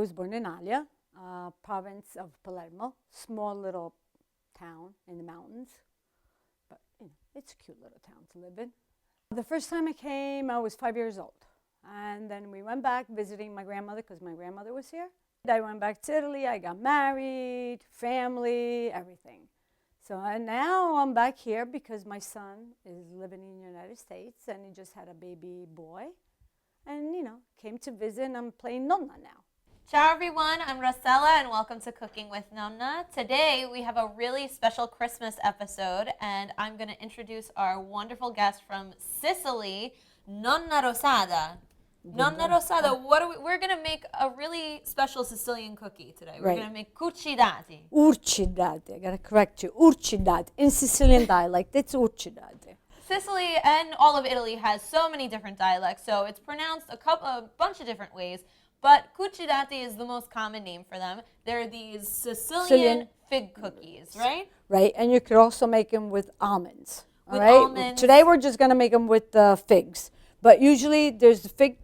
was born in Alia, province of Palermo, small little town in the mountains. But, it's a cute little town to live in. The first time I came, I was 5 years old. And then we went back visiting my grandmother because my grandmother was here. I went back to Italy. I got married, family, everything. So and now I'm back here because my son is living in the United States and he just had a baby boy. And, came to visit and I'm playing Nonna now. Ciao everyone, I'm Rossella and welcome to Cooking with Nonna. Today we have a really special Christmas episode and I'm going to introduce our wonderful guest from Sicily, Nonna Rosada. Nonna Rosada, we're going to make a really special Sicilian cookie today. We're going to make cucciddati. Cucciddati, I got to correct you. Cucciddati. In Sicilian dialect, it's cucciddati. Sicily and all of Italy has so many different dialects, so it's pronounced a bunch of different ways. But cucciddati is the most common name for them. They're these Sicilian fig cookies, right? Right, and you could also make them with almonds. With almonds. Today we're just going to make them with figs. But usually there's the fig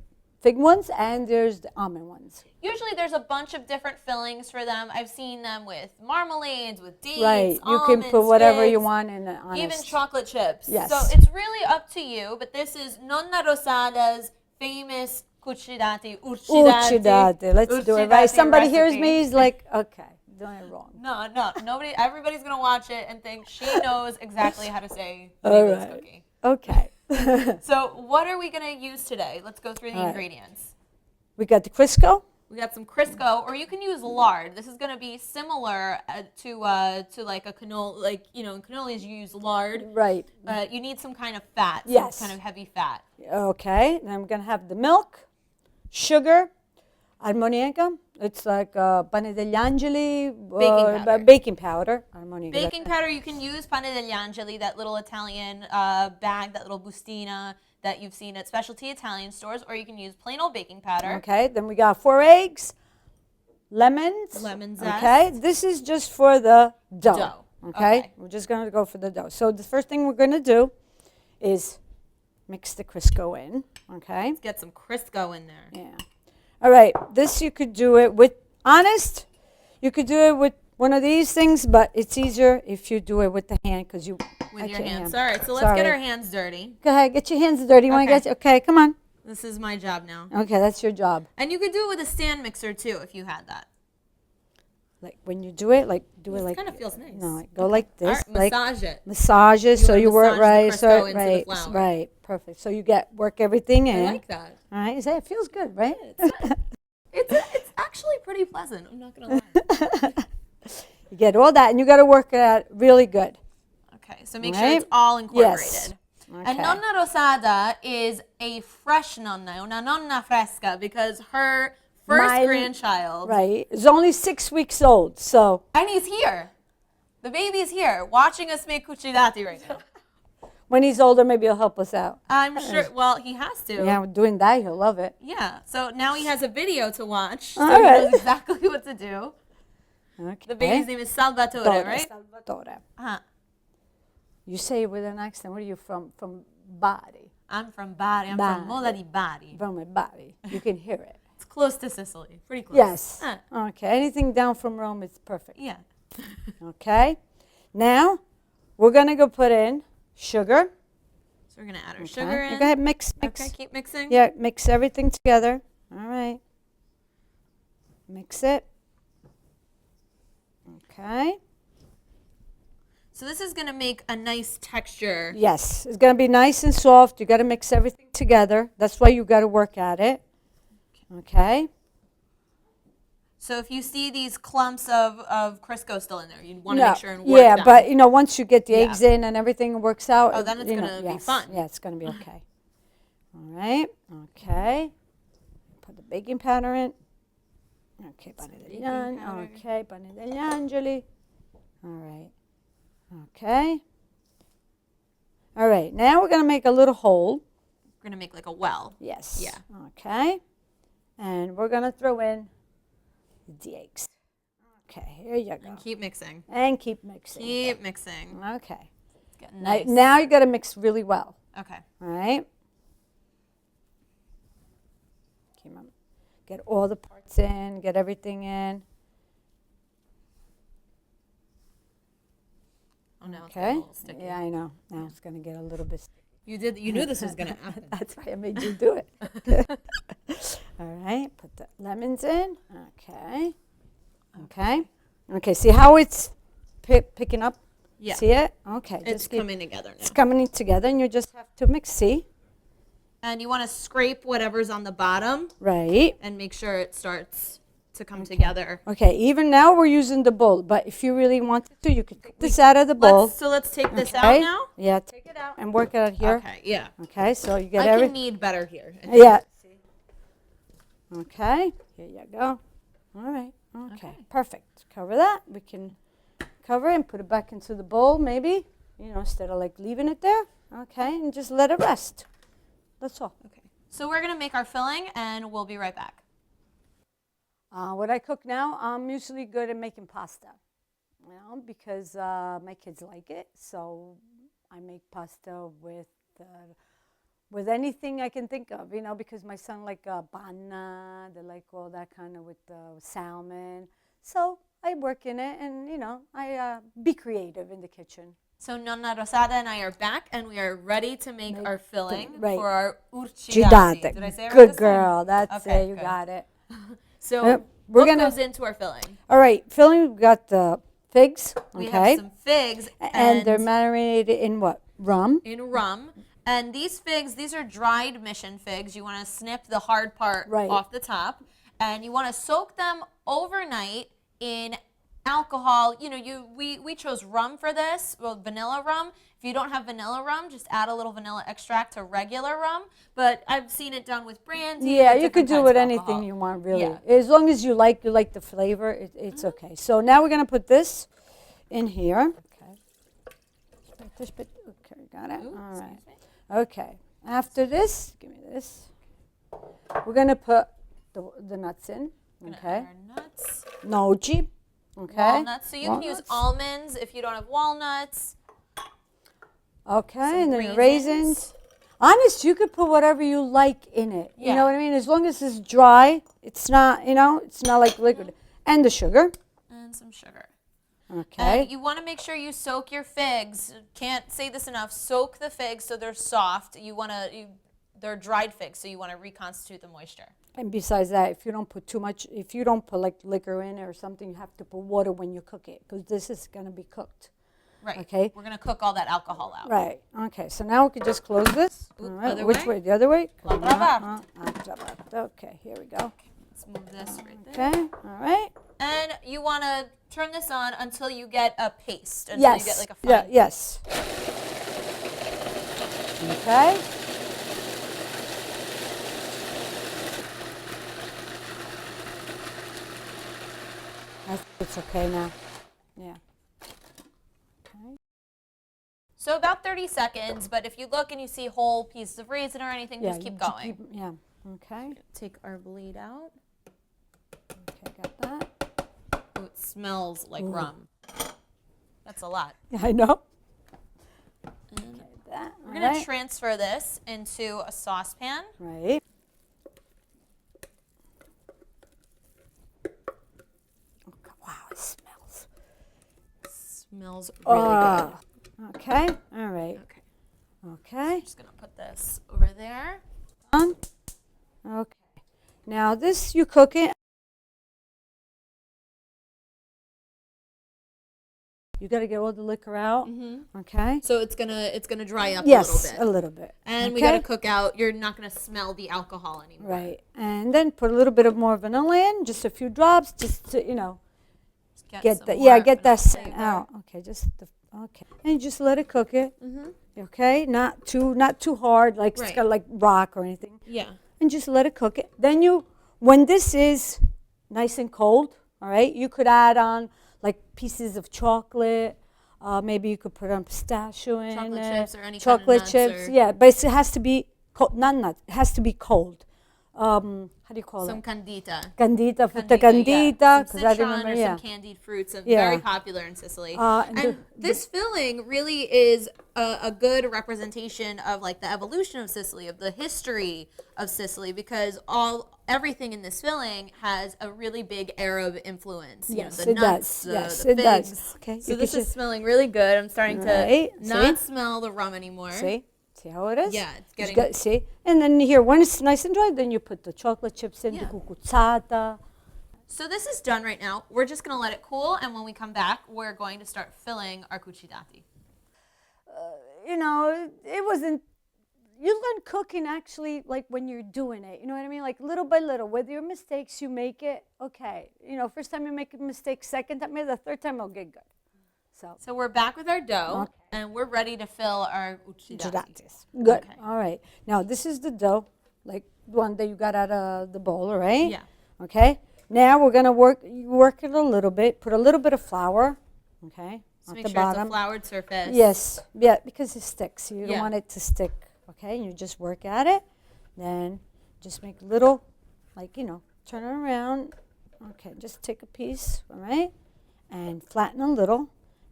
ones and there's the almond ones. Usually there's a bunch of different fillings for them. I've seen them with marmalades, with dates, right. You almonds, can put whatever figs, you want in it. even chocolate chips. Yes. So it's really up to you, but this is Nonna Rosada's famous cucciddati, Cucciddati. Let's do it right. Somebody hears me, he's like, okay, doing it wrong. No, nobody, everybody's going to watch it and think she knows exactly how to say the name of this cookie. Okay. So what are we going to use today? Let's go through the ingredients. We got the Crisco. We got some Crisco, or you can use lard. This is going to be similar to like a canola, in cannolis you use lard. Right. You need some kind of fat, yes. some kind of heavy fat. Okay, then I'm going to have the milk, sugar, ammoniaca. It's like pane degli angeli. Baking powder. Baking powder, you can use pane degli angeli, that little Italian bag, that little bustina that you've seen at specialty Italian stores, or you can use plain old baking powder. Okay, then we got 4 eggs, lemons. Lemon zest. Okay, this is just for the dough. Okay, we're just going to go for the dough. So the first thing we're going to do is mix the Crisco in. Okay. Let's get some Crisco in there. Yeah. All right, this you could do it with, you could do it with one of these things, but it's easier if you do it with the hand because you... With your hands. All right, so let's get our hands dirty. Go ahead, get your hands dirty. You want to get... Okay, come on. This is my job now. Okay, that's your job. And you could do it with a stand mixer too if you had that. Like when you do it, do it like... It kind of feels nice. No, go like this. All right, massage it. Massage it so you work right. So Right, perfect. So you work everything in. I like that. All right, it feels good, right? It's actually pretty pleasant. I'm not going to lie. You get all that, and you got to work it out really good. Okay, so make sure it's all incorporated. Yes. Okay. And Nonna Rosada is a fresh nonna, una nonna fresca, because her first grandchild. Right, is only 6 weeks old, so. And he's here. The baby's here, watching us make cucciddati right now. When he's older, maybe he'll help us out. I'm sure, well, he has to. Yeah, doing that, he'll love it. Yeah, so now he has a video to watch, so he knows exactly what to do. Okay. The baby's name is Salvatore, right? Salvatore. Uh-huh. You say it with an accent. Where are you from? From Bari. I'm from Bari. I'm from Mola di Bari. From Bari. You can hear it. It's close to Sicily. Pretty close. Yes. Okay. Anything down from Rome is perfect. Yeah. Okay. Now, we're going to go put in sugar. So we're going to add our sugar in. Go ahead, mix. Okay, keep mixing. Yeah, mix everything together. All right. Mix it. Okay. So this is going to make a nice texture. Yes, it's going to be nice and soft. You got to mix everything together. That's why you got to work at it. Okay. So if you see these clumps of Crisco still in there, you want to make sure and work them. But once you get the eggs in and everything works out. Then it's going to be fun. Yeah, it's going to be okay. All right. Okay. Put the baking powder in. Okay, pane degli angeli. Okay, pane degli angeli. All right. Okay. All right. Now we're going to make a little hole. We're going to make like a well. Yes. Yeah. Okay. And we're going to throw in the eggs. Okay, here you go. And keep mixing. And keep mixing. Keep mixing. Okay. It's getting nice. Now you got to mix really well. Okay. All right. get all the parts in, get everything in. Oh, now it's Okay. getting a little sticky. Yeah, I know. Now it's going to get a little bit sticky. You knew this was going to happen. That's why I made you do it. All right, put the lemons in. Okay. Okay. Okay, see how it's picking up? Yeah. See it? Okay. It's coming together now. It's coming together, and you just have to mix. See? And you want to scrape whatever's on the bottom Right. and make sure it starts to come together. Okay, even now we're using the bowl, but if you really wanted to, you could take this out of the bowl. Let's take this Okay? out now. Yeah, take it out and work it out here. Okay, yeah. Okay, so you get I everything. can knead better here. Yeah. Okay, here you go. All right, okay, perfect. Cover that. We can cover it and put it back into the bowl maybe, instead of like leaving it there. Okay, and just let it rest. That's all. Okay. So we're going to make our filling and we'll be right back. What I cook now, I'm usually good at making pasta, because my kids like it. So I make pasta with anything I can think of, because my son like panna, they like all that kind of with salmon. So I work in it, and I be creative in the kitchen. So Nonna Rosada and I are back, and we are ready to make our filling right. for our Cucciddati. cucciddati. Did I say it right Good this girl. time? That's Okay, it. You good. got it. So we're what gonna goes into our filling? All right, filling. We've got the figs. We Okay. have some figs And they're marinated in what? Rum. in rum. And these figs, these are dried mission figs. You want to snip the hard part Right. off the top. And you want to soak them overnight in alcohol. We chose rum for this, well, vanilla rum. If you don't have vanilla rum, just add a little vanilla extract to regular rum. But I've seen it done with brandy. Yeah, with you could different do kinds with of anything alcohol. you want, really. Yeah. As long as you like the flavor, it's okay. So now we're gonna put this in here. Okay. Okay, got it. Ooh, All right. excuse me. Okay. After this, give me this. We're gonna put the nuts in. We're gonna Okay. add our nuts. Noci. Okay. Walnuts. So you can use Walnuts. almonds if you don't have walnuts. Okay, and then raisins. raisins. Honest, you could put whatever you like in it. You Yeah. know what I mean? As long as it's dry, it's not, it's not like liquid. And the sugar. And some sugar. Okay. And you want to make sure you soak your figs. Can't say this enough. Soak the figs so they're soft. They're dried figs, so you want to reconstitute the moisture. And besides that, if you don't put too much, if you don't put like liquor in it or something, you have to put water when you cook it, because this is going to be cooked. Right. Okay. We're going to cook all that alcohol out. Right. Okay. So now we can just close this. Ooh, All right. other Which way? way? The other way? L'altra parte. Okay. Here we go. Let's move this right there. Okay. All right. And you want to turn this on until you get a paste. Until Yes. you get like a Yeah. fine. Yes. Okay. I think it's okay now. Yeah. Okay. So about 30 seconds, but if you look and you see whole pieces of raisin or anything, just keep going. Yeah. Okay. Take our blade out. Okay, got that. Ooh, it smells like rum. That's a lot. Yeah, I know. And That. we're going to transfer this into a saucepan. Right. Okay, wow, it smells. Smells really good. Okay. All right. Okay. Okay. Just going to put this over there. Done. Okay. Now this you cook it. You got to get all the liquor out. Okay. So it's gonna dry up Yes, a little bit. a little bit. And we Okay? gotta cook out. You're not gonna smell the alcohol anymore. Right. And then put a little bit of more vanilla in, just a few drops, just to Just get some that. more Yeah, get that vanilla scent flavor. out. Okay, okay. And just let it cook it. Okay, not too hard, like Right. it's got like rock or anything. Yeah. And just let it cook it. Then when this is nice and cold, all right, you could add on like pieces of chocolate. Maybe you could put on pistachio in Chocolate it. chips or any kind of chocolate nuts chips. or- Yeah, but it has to be not nuts. It has to be cold. how do you call Some it? candita. Candita, frutta Yeah. candita. Some Because I citron remember, or yeah. some candied fruits. Yeah. Very popular in Sicily. And This filling really is a good representation of like the evolution of Sicily, of the history of Sicily, because everything in this filling has a really big Arab influence. Yes, The it nuts, does. Yes, the it does. figs. Okay, So you this can is smelling really good. I'm starting Right, to not see? smell the rum anymore. See how it is? Yeah, it's You getting. see? And then here, when it's nice and dry, then you put the chocolate chips in, the Yeah. cucciata. So this is done right now. We're just going to let it cool, and when we come back, we're going to start filling our cucciddati. You know, it wasn't, you learn cooking actually like when you're doing it. You know what I mean? Like little by little. With your mistakes, you make it. Okay. You know, first time you make a mistake, second time, maybe the third time it'll get good. So we're back with our dough, Okay. and we're ready to fill our cucciddati. Cucciddatis. Good. Okay. All right. Now, this is the dough, like one that you got out of the bowl, all right? Yeah. Okay. Now we're going to work it a little bit. Put a little bit of flour, okay, So at make the sure bottom. it's a floured surface. Yes. Yeah, because it sticks. You don't Yeah. want it to stick, okay? You just work at it. Then just make little, like, you know, turn it around. Okay, just take a piece, all right? And flatten a little.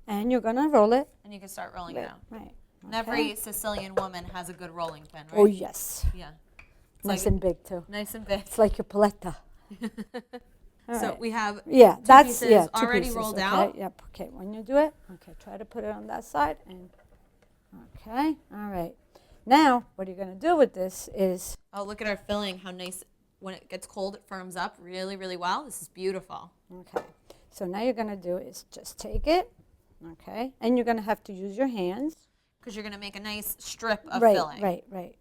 And you're going to roll it. And you can start rolling it out. Right. And every Sicilian woman has a good rolling pin, right? Oh, yes. Yeah. It's Nice like and big, too. nice and big. It's like your paletta. All So right. we have Yeah, that's pieces two already pieces, rolled okay? out. Yep. Okay. When you do it, okay, try to put it on that side and okay. All right. Now, what you're going to do with this is Oh, look at our filling. How nice. When it gets cold, it firms up really, really well. This is beautiful. okay. So now you're going to do is just take it, okay, and you're going to have to use your hands. Because you're going to make a nice strip of right, filling. right.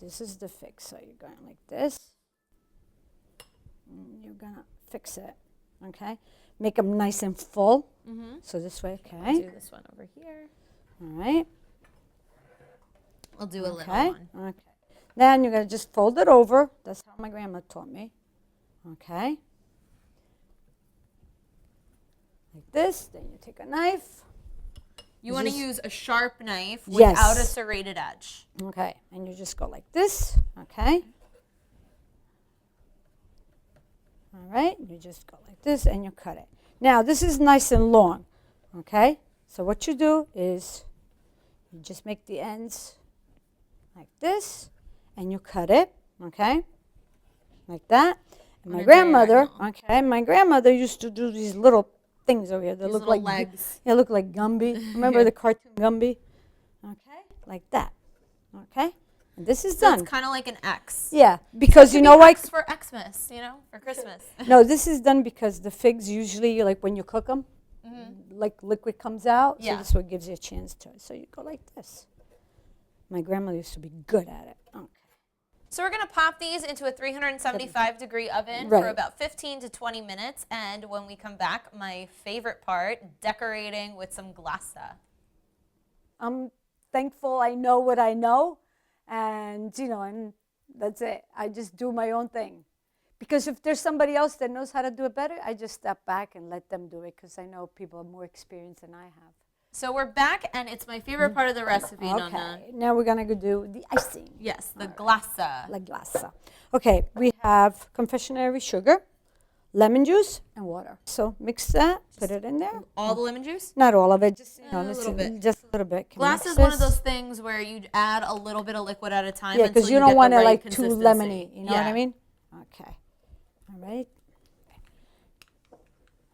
This is the fix. So you're going like this. And you're going to fix it, okay? Make them nice and full. Mm-hmm. So this way, Do okay? this one over here. All right. We'll do a little Okay. one. Okay. Then you're going to just fold it over. That's how my grandma taught me. Okay. Like this. Then you take a knife. You want to Just- use a sharp knife Yes. without a serrated edge. Okay. And you just go like this. Okay. All right. You just go like this and you cut it. Now, this is nice and long. Okay. So what you do is you just make the ends like this and you cut it. Okay. Like that. And On my a grandmother, diagonal. okay, my grandmother used to do these little things over here that These look little like legs. yeah, look like Gumby. Remember the cartoon Gumby? Okay, like that. Okay, and this is So done. it's kind of like an X. Yeah, because you know what? X for Xmas, for Christmas. No, this is done because the figs usually, like when you cook them, like liquid comes out. Yeah. So this one gives you a chance to. So you go like this. My grandmother used to be good at it. Okay. So we're going to pop these into a 375-degree oven Right. for about 15 to 20 minutes. And when we come back, my favorite part, decorating with some glassa. I'm thankful I know what I know, and and that's it. I just do my own thing. Because if there's somebody else that knows how to do it better, I just step back and let them do it because I know people are more experienced than I have. So we're back, and it's my favorite part of the recipe, Nonna. Okay, now we're going to go do the icing. Yes, the glassa. La glassa. Okay, we have confectionery sugar, lemon juice, and water. So mix that, put it in there. All the lemon juice? Not all of it, just A little bit. just a little bit. Can Glass mix is one of this? those things where you add a little bit of liquid at a time Yeah, until because you you don't get want the it right like too consistency. lemony. You know what Yeah. I mean? Okay. All right.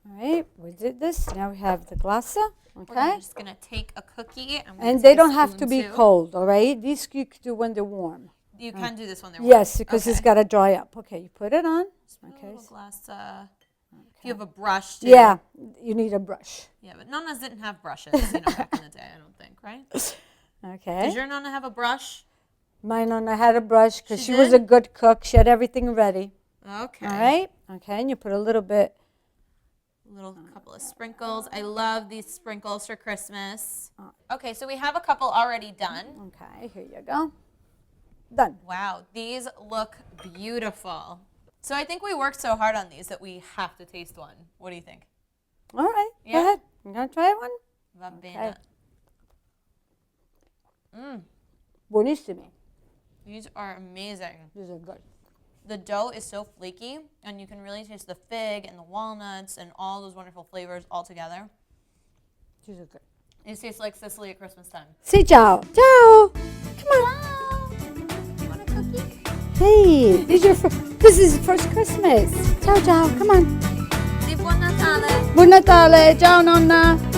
All right. We did this. Now we have the glassa. We're Okay. just going to take a cookie. And, And they don't have to be cold. All right. These you can do when they're warm. You can do this when they're Yes, warm. because it's Okay. got to dry up. Okay. You put it on. Just put a Okay. little glassa. If you have a brush, too. Yeah. You need a brush. Yeah, but Nonnas didn't have brushes, back in the day, I don't think, right? Okay. Does your Nonna have a brush? My Nonna had a brush because She she was a did? good cook. She had everything ready. Okay. All right. Okay. And you put a little bit. Little couple of sprinkles. I love these sprinkles for Christmas. Okay, so we have a couple already done. Okay. Here you go. Done. Wow, these look beautiful. So I think we worked so hard on these that we have to taste one. What do you think? All right. Yeah? Go ahead. You going to try one? Va bene. Buonissimi. These are amazing. These are good. The dough is so flaky, and you can really taste the fig and the walnuts and all those wonderful flavors all together. These are good. It tastes like Sicily at Christmas time. Say ciao. Ciao. Come on. You want a cookie? Hey, this is first Christmas. Ciao, ciao. Come on. Di buon Natale. Buon Natale. Ciao, Nonna.